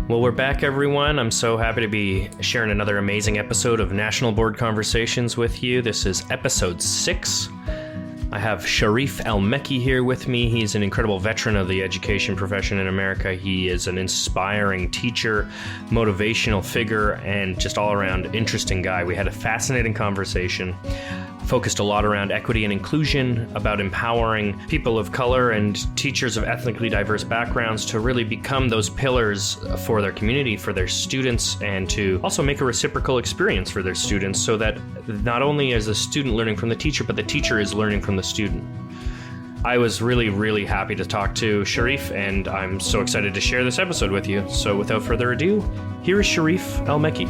Well, we're back, everyone. I'm so happy to be sharing another amazing episode of National Board Conversations with you. This is episode 6. I have Sharif El-Mekki here with me. He's an incredible veteran of the education profession in America. He is an inspiring teacher, motivational figure, and just all-around interesting guy. We had a fascinating conversation. Focused a lot around equity and inclusion, about empowering people of color and teachers of ethnically diverse backgrounds to really become those pillars for their community, for their students, and to also make a reciprocal experience for their students so that not only is the student learning from the teacher, but the teacher is learning from the student. I was really happy to talk to Sharif, and I'm so excited to share this episode with you. So without further ado, here is Sharif El-Mekki.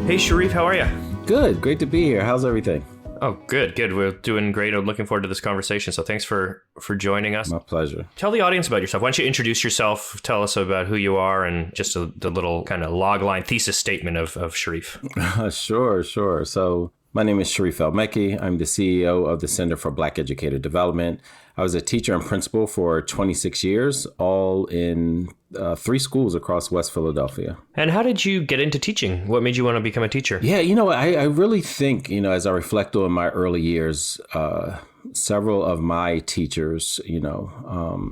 Hey Sharif, how are you? Good. Great to be here. How's everything? Oh, good. We're doing great. I'm looking forward to this conversation. So thanks for joining us. My pleasure. Tell the audience about yourself. Why don't you introduce yourself? Tell us about who you are and just the little kind of logline thesis statement of Sharif. Sure. So my name is Sharif El-Mekki. I'm the CEO of the Center for Black Educator Development. I was a teacher and principal for 26 years, all in 3 schools across West Philadelphia. And how did you get into teaching? What made you want to become a teacher? Yeah, I really think, as I reflect on my early years, several of my teachers,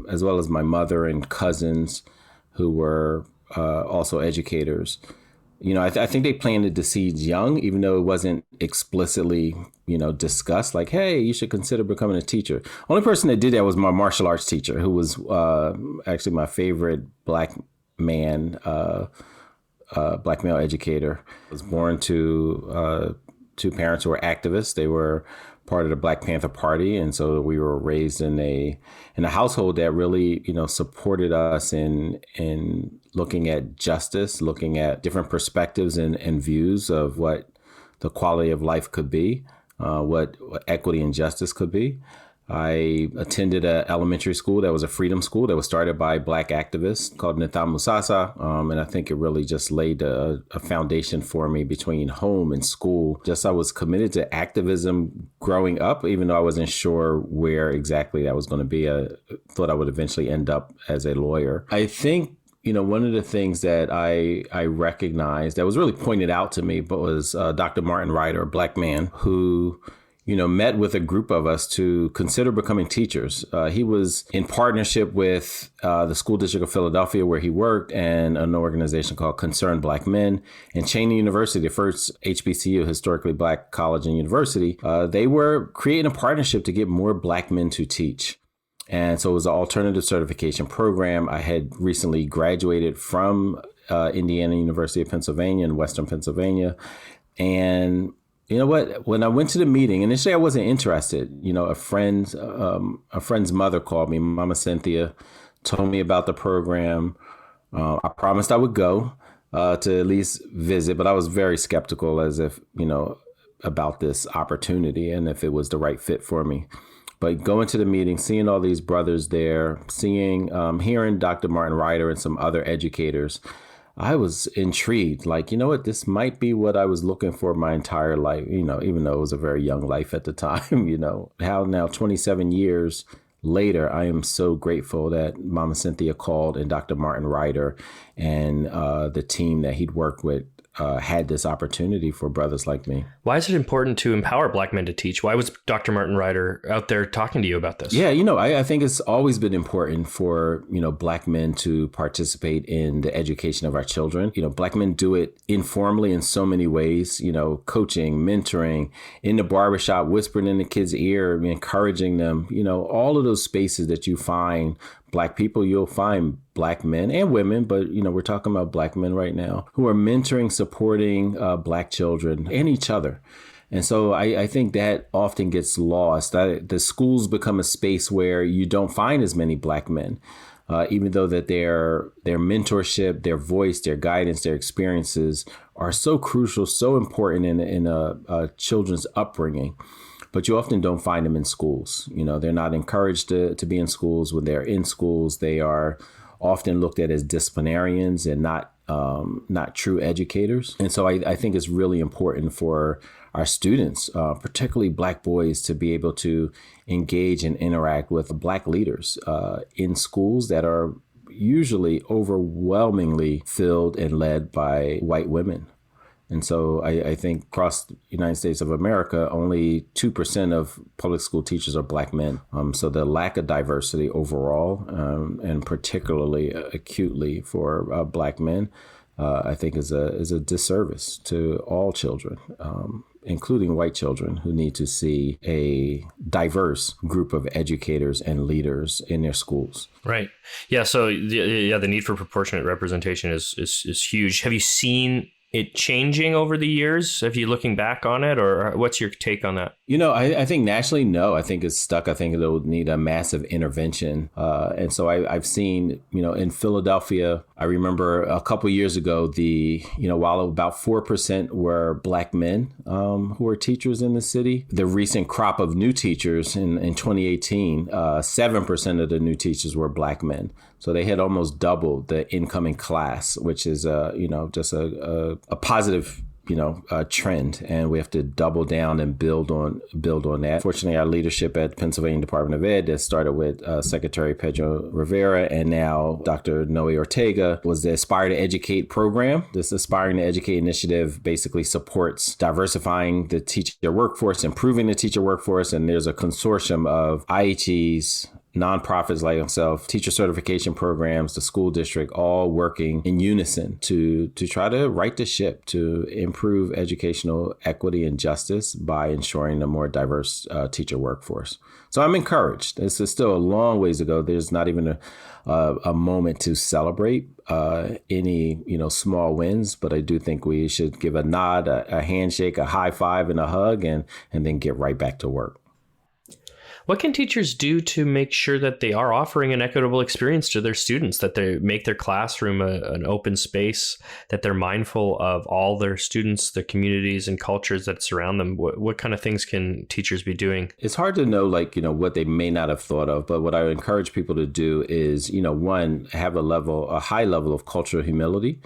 as well as my mother and cousins who were also educators, I think they planted the seeds young, even though it wasn't explicitly, discussed like, hey, you should consider becoming a teacher. Only person that did that was my martial arts teacher, who was actually my favorite black male educator. I was born to 2 parents who were activists. They were part of the Black Panther Party. And so we were raised in a household that really, supported us in looking at justice, looking at different perspectives and views of what the quality of life could be, what equity and justice could be. I attended an elementary school that was a freedom school that was started by Black activists called Nitham Musasa. And I think it really just laid a foundation for me between home and school. I was committed to activism growing up, even though I wasn't sure where exactly that was going to be. I thought I would eventually end up as a lawyer. I think one of the things that I recognized that was really pointed out to me, but was Dr. Martin Ryder, a Black man who met with a group of us to consider becoming teachers. He was in partnership with the School District of Philadelphia, where he worked, and an organization called Concerned Black Men. And Cheyney University, the first HBCU, historically Black college and university, they were creating a partnership to get more Black men to teach. And so it was an alternative certification program. I had recently graduated from Indiana University of Pennsylvania in Western Pennsylvania. And you know what? When I went to the meeting, initially I wasn't interested. A friend's mother called me, Mama Cynthia, told me about the program. I promised I would go to at least visit, but I was very skeptical as if, about this opportunity and if it was the right fit for me. But going to the meeting, seeing all these brothers there, hearing Dr. Martin Ryder and some other educators, I was intrigued. Like, this might be what I was looking for my entire life, even though it was a very young life at the time, How now 27 years later, I am so grateful that Mama Cynthia called and Dr. Martin Ryder and the team that he'd worked with had this opportunity for brothers like me. Why is it important to empower Black men to teach? Why was Dr. Martin Ryder out there talking to you about this? Yeah, I think it's always been important for, Black men to participate in the education of our children. Black men do it informally in so many ways, coaching, mentoring, in the barbershop, whispering in the kid's ear, encouraging them, all of those spaces that you find Black people, you'll find Black men and women, but, we're talking about Black men right now who are mentoring, supporting Black children and each other. And so I think that often gets lost. The schools become a space where you don't find as many Black men, even though that their mentorship, their voice, their guidance, their experiences are so crucial, so important in a children's upbringing. But you often don't find them in schools. They're not encouraged to be in schools. When they're in schools, they are often looked at as disciplinarians and not true educators. And so I think it's really important for our students, particularly Black boys, to be able to engage and interact with Black leaders in schools that are, usually overwhelmingly filled and led by white women. And so I think across the United States of America, only 2% of public school teachers are Black men. So the lack of diversity overall, and particularly acutely for Black men, I think is a disservice to all children, including white children who need to see a diverse group of educators and leaders in their schools. Right. Yeah. So the need for proportionate representation is huge. Have you seen it changing over the years? Have you looking back on it, or what's your take on that? I think nationally, no. I think it's stuck. I think it'll need a massive intervention. And so I've seen, in Philadelphia, I remember a couple of years ago, while about 4% were Black men who were teachers in the city, the recent crop of new teachers in 2018, 7% of the new teachers were Black men. So they had almost doubled the incoming class, which is, just a positive trend, and we have to double down and build on that. Fortunately, our leadership at Pennsylvania Department of Ed that started with Secretary Pedro Rivera and now Dr. Noe Ortega was the Aspire to Educate program. This Aspiring to Educate initiative basically supports diversifying the teacher workforce, improving the teacher workforce, and there's a consortium of IHEs, nonprofits like myself, teacher certification programs, the school district, all working in unison to try to right the ship, to improve educational equity and justice by ensuring a more diverse teacher workforce. So I'm encouraged. This is still a long ways to go. There's not even a moment to celebrate any small wins, but I do think we should give a nod, a handshake, a high five, and a hug, and then get right back to work. What can teachers do to make sure that they are offering an equitable experience to their students, that they make their classroom an open space, that they're mindful of all their students, the communities and cultures that surround them? What kind of things can teachers be doing? It's hard to know, what they may not have thought of, but what I encourage people to do is, one, have a high level of cultural humility.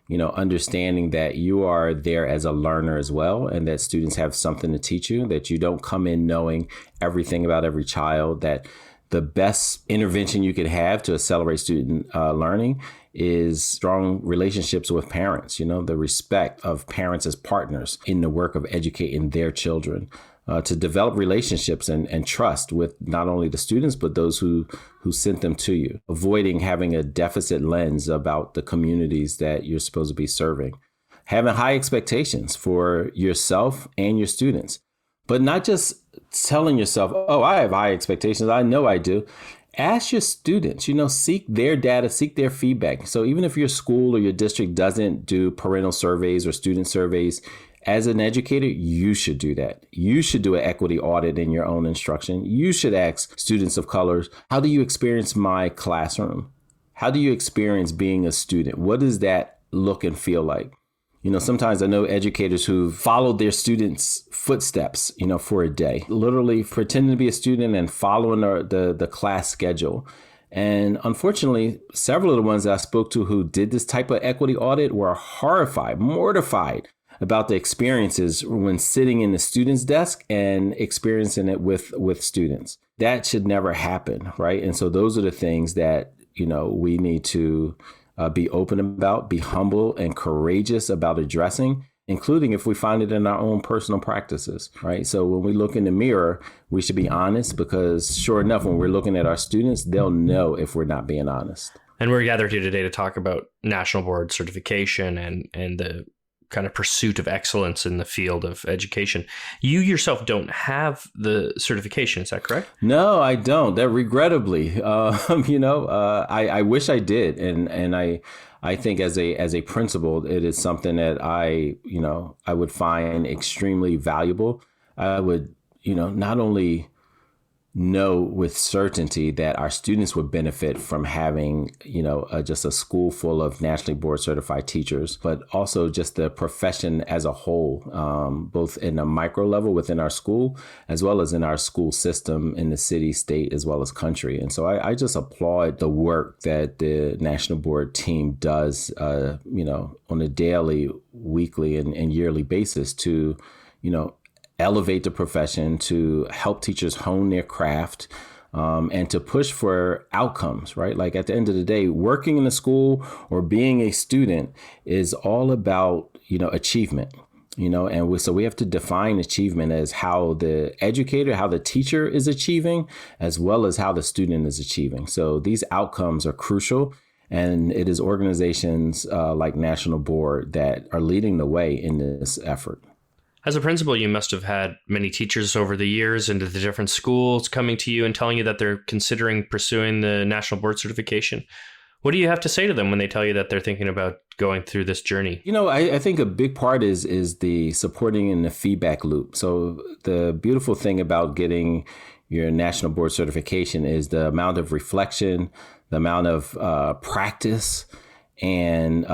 Understanding that you are there as a learner as well, and that students have something to teach you, that you don't come in knowing everything about every child, that the best intervention you could have to accelerate student learning is strong relationships with parents, the respect of parents as partners in the work of educating their children. To develop relationships and trust with not only the students, but those who sent them to you, avoiding having a deficit lens about the communities that you're supposed to be serving, having high expectations for yourself and your students, but not just telling yourself, oh, I have high expectations. I know I do. Ask your students, seek their data, seek their feedback. So even if your school or your district doesn't do parental surveys or student surveys, as an educator, you should do that. You should do an equity audit in your own instruction. You should ask students of colors, how do you experience my classroom? How do you experience being a student? What does that look and feel like? Sometimes I know educators who followed their students' footsteps, for a day, literally pretending to be a student and following the class schedule. And unfortunately, several of the ones that I spoke to who did this type of equity audit were horrified, mortified about the experiences when sitting in the student's desk and experiencing it with students. That should never happen, right? And so those are the things that, we need to be open about, be humble and courageous about addressing, including if we find it in our own personal practices, right? So when we look in the mirror, we should be honest, because sure enough, when we're looking at our students, they'll know if we're not being honest. And we're gathered here today to talk about national board certification and the kind of pursuit of excellence in the field of education. You yourself don't have the certification, is that correct? No, I don't. That regrettably, I wish I did, and I think as a principal, it is something that I would find extremely valuable. I would, not only know with certainty that our students would benefit from having, just a school full of nationally board certified teachers, but also just the profession as a whole, both in a micro level within our school, as well as in our school system in the city, state, as well as country. And so I just applaud the work that the national board team does, on a daily, weekly, and yearly basis to, elevate the profession, to help teachers hone their craft, and to push for outcomes, right? Like at the end of the day, working in a school or being a student is all about, achievement. So we have to define achievement as how the educator, how the teacher is achieving, as well as how the student is achieving. So these outcomes are crucial. And it is organizations like National Board that are leading the way in this effort. As a principal, you must have had many teachers over the years into the different schools coming to you and telling you that they're considering pursuing the National Board certification. What do you have to say to them when they tell you that they're thinking about going through this journey? I think a big part is the supporting and the feedback loop. So the beautiful thing about getting your National Board certification is the amount of reflection, the amount of practice and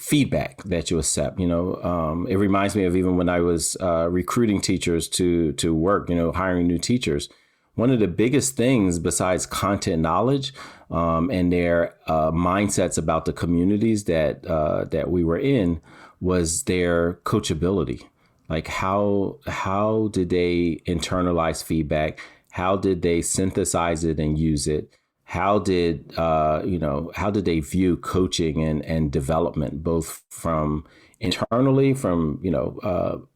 feedback that you accept. It reminds me of even when I was recruiting teachers to work, hiring new teachers. One of the biggest things besides content knowledge and their mindsets about the communities that we were in was their coachability. Like how did they internalize feedback? How did they synthesize it and use it? How did they view coaching and development, both from internally, from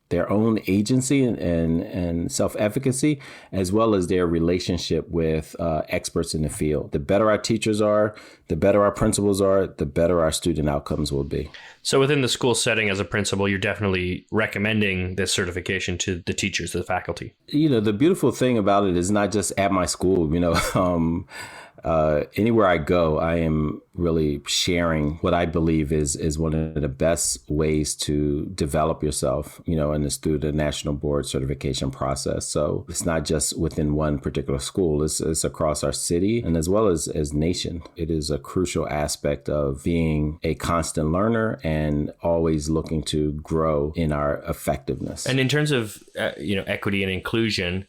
their own agency and self-efficacy, as well as their relationship with experts in the field? The better our teachers are, the better our principals are, the better our student outcomes will be. So within the school setting as a principal, you're definitely recommending this certification to the teachers, the faculty. The beautiful thing about it is not just at my school, anywhere I go, I am really sharing what I believe is one of the best ways to develop yourself, and it's through the National Board certification process. So it's not just within one particular school, it's across our city and as well as nation. It is a crucial aspect of being a constant learner and always looking to grow in our effectiveness. And in terms of, equity and inclusion,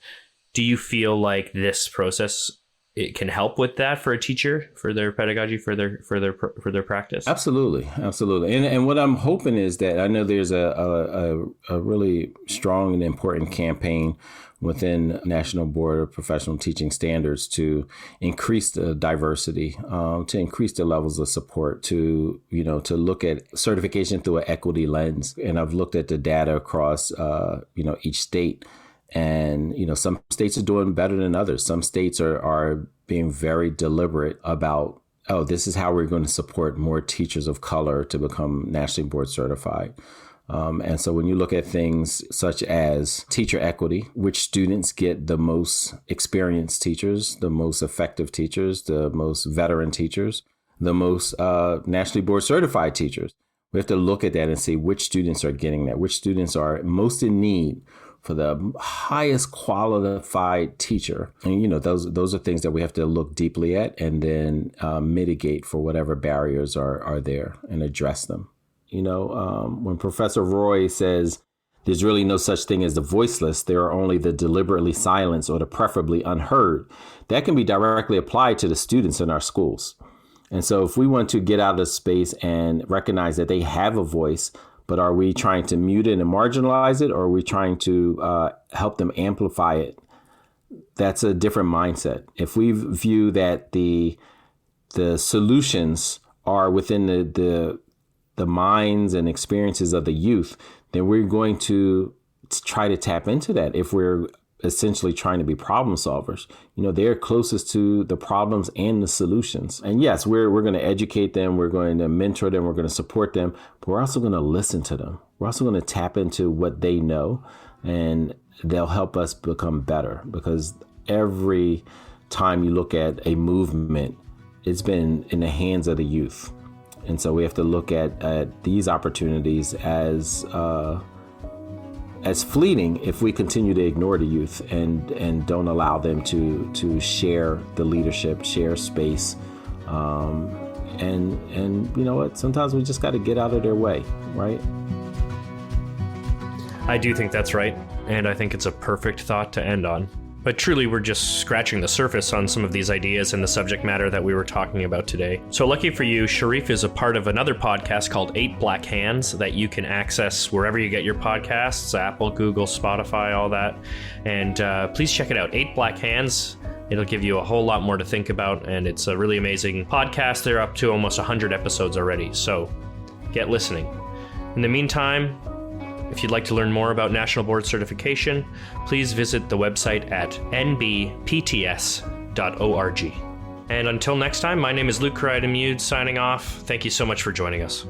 do you feel like this process it can help with that for a teacher, for their pedagogy, for their practice? Absolutely. And what I'm hoping is that I know there's a really strong and important campaign within National Board of Professional Teaching Standards to increase the diversity, to increase the levels of support, to look at certification through an equity lens. And I've looked at the data across, each state. And, some states are doing better than others. Some states are being very deliberate about, this is how we're going to support more teachers of color to become nationally board certified. And so when you look at things such as teacher equity, which students get the most experienced teachers, the most effective teachers, the most veteran teachers, the most nationally board certified teachers, we have to look at that and see which students are getting that, which students are most in need for the highest qualified teacher. And, those are things that we have to look deeply at and then mitigate for whatever barriers are there and address them. When Professor Roy says there's really no such thing as the voiceless, there are only the deliberately silenced or the preferably unheard, that can be directly applied to the students in our schools. And so if we want to get out of space and recognize that they have a voice, but are we trying to mute it and marginalize it, or are we trying to help them amplify it? That's a different mindset. If we view that the solutions are within the minds and experiences of the youth, then we're going to try to tap into that. If we're essentially trying to be problem solvers, they're closest to the problems and the solutions. And yes, we're going to educate them. We're going to mentor them. We're going to support them. But we're also going to listen to them. We're also going to tap into what they know, and they'll help us become better. Because every time you look at a movement, it's been in the hands of the youth. And so we have to look at these opportunities as fleeting if we continue to ignore the youth and don't allow them to share the leadership, share space. And you know what? Sometimes we just got to get out of their way, right? I do think that's right. And I think it's a perfect thought to end on. But truly, we're just scratching the surface on some of these ideas and the subject matter that we were talking about today. So lucky for you, Sharif is a part of another podcast called 8 Black Hands that you can access wherever you get your podcasts, Apple, Google, Spotify, all that. And please check it out, 8 Black Hands. It'll give you a whole lot more to think about, and it's a really amazing podcast. They're up to almost 100 episodes already, so get listening. In the meantime, if you'd like to learn more about National Board Certification, please visit the website at nbpts.org. And until next time, my name is Luke Cridemude, signing off. Thank you so much for joining us.